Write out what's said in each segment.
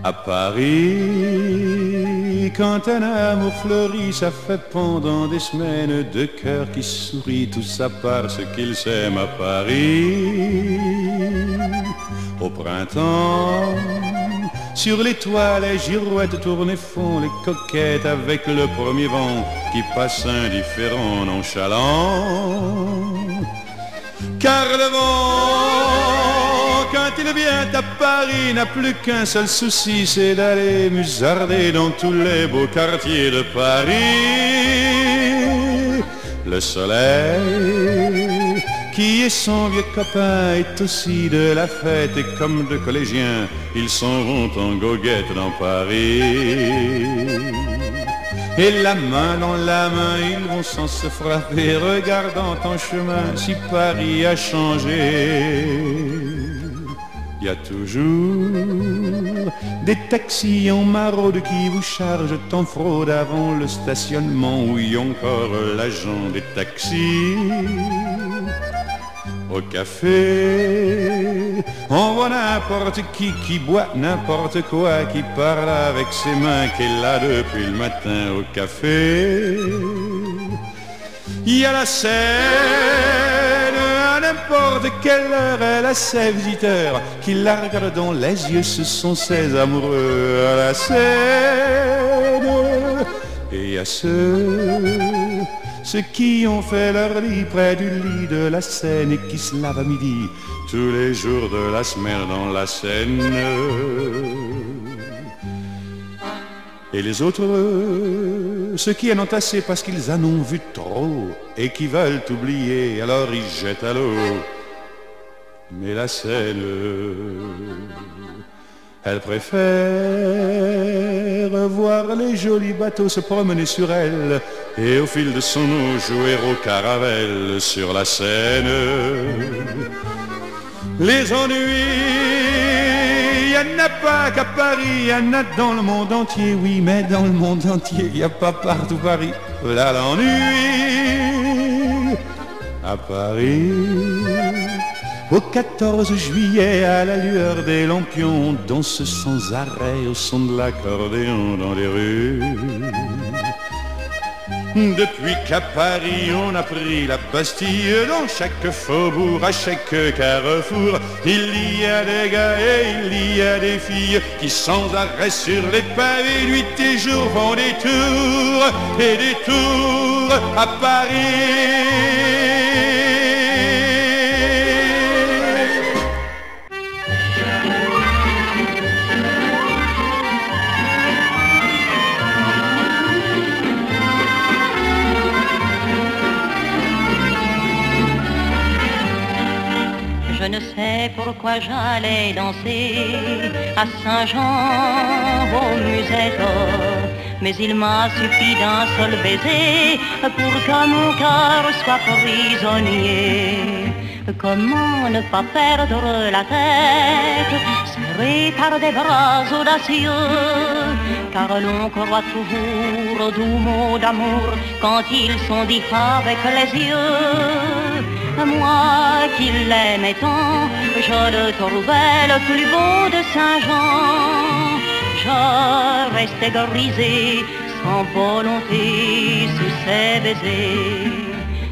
À Paris, quand un amour fleurit, ça fait pendant des semaines deux cœurs qui sourient, tout ça parce qu'ils s'aiment à Paris. Au printemps, sur les toits, les girouettes tournent et font les coquettes avec le premier vent qui passe indifférent, nonchalant. Car le vent, quand il vient à Paris, n'a plus qu'un seul souci, c'est d'aller musarder dans tous les beaux quartiers de Paris. Le soleil, qui est son vieux copain, est aussi de la fête, et comme deux collégiens, ils s'en vont en goguette dans Paris. Et la main dans la main, ils vont sans se frapper, regardant en chemin si Paris a changé. Il y a toujours des taxis en maraude qui vous chargent en fraude avant le stationnement. Oui, encore l'agent des taxis. Au café, on voit n'importe qui boit n'importe quoi, qui parle avec ses mains, qui est là depuis le matin au café. Il y a la Seine, à n'importe quelle heure, elle a ses visiteurs qui la regardent dans les yeux, ce sont ses amoureux à la Seine. Et il y a ceux qui ont fait leur lit près du lit de la Seine et qui se lavent à midi tous les jours de la semaine dans la Seine. Et les autres, ceux qui en ont assez parce qu'ils en ont vu trop et qui veulent oublier, alors ils jettent à l'eau. Mais la Seine, elle préfère voir les jolis bateaux se promener sur elle et au fil de son eau jouer au caravelle sur la Seine. Les ennuis, il n'y en a pas qu'à Paris, il y en a dans le monde entier, oui, mais dans le monde entier, il n'y a pas partout Paris. Voilà l'ennui à Paris. Au 14 juillet, à la lueur des lampions, on danse sans arrêt au son de l'accordéon dans les rues. Depuis qu'à Paris on a pris la Bastille, dans chaque faubourg, à chaque carrefour, il y a des gars et il y a des filles qui sans arrêt sur les pavés, nuit et jour, font des tours et des tours à Paris. Je ne sais pourquoi j'allais danser à Saint-Jean au musette, mais il m'a suffi d'un seul baiser pour que mon cœur soit prisonnier. Comment ne pas perdre la tête, serré par des bras audacieux, car l'on croit toujours aux doux mots d'amour quand ils sont dits avec les yeux. Moi qui l'aimais tant, je le trouvais le plus beau de Saint-Jean. Je restais grisé, sans volonté, sous ses baisers.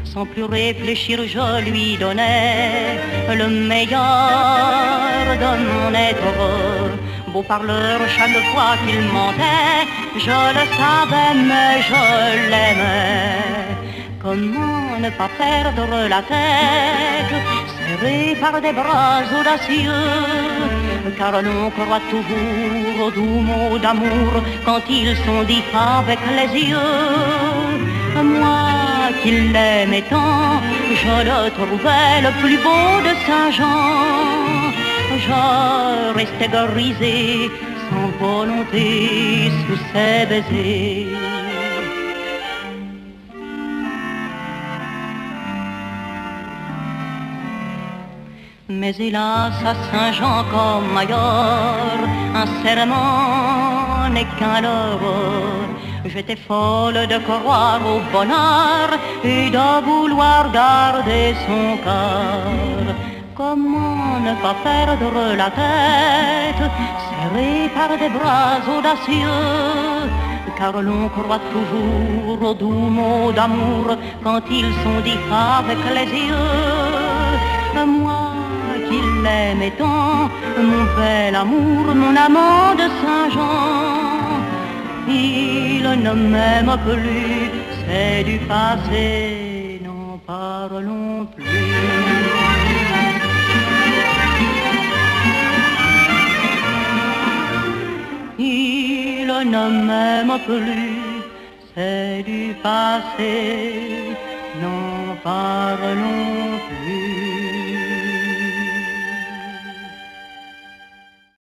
Sans plus réfléchir, je lui donnais le meilleur de mon être. Beau parleur, chaque fois qu'il mentait, je le savais, mais je l'aimais. Comment ne pas perdre la tête, serré par des bras audacieux, car l'on croit toujours aux doux mots d'amour quand ils sont dits avec les yeux. Moi qui l'aimais tant, je le trouvais le plus beau de Saint-Jean. Je restais grisé, sans volonté, sous ses baisers. Mais hélas, à Saint-Jean comme ailleurs, un serment n'est qu'un leurre. J'étais folle de croire au bonheur et de vouloir garder son cœur. Comment ne pas perdre la tête, serré par des bras audacieux, car l'on croit toujours aux doux mots d'amour quand ils sont dits avec les yeux. Moi qui l'aimais tant, mon bel amour, mon amant de Saint-Jean, il ne m'aime plus, c'est du passé, n'en parlons plus. Il ne m'aime plus, c'est du passé, n'en parlons plus.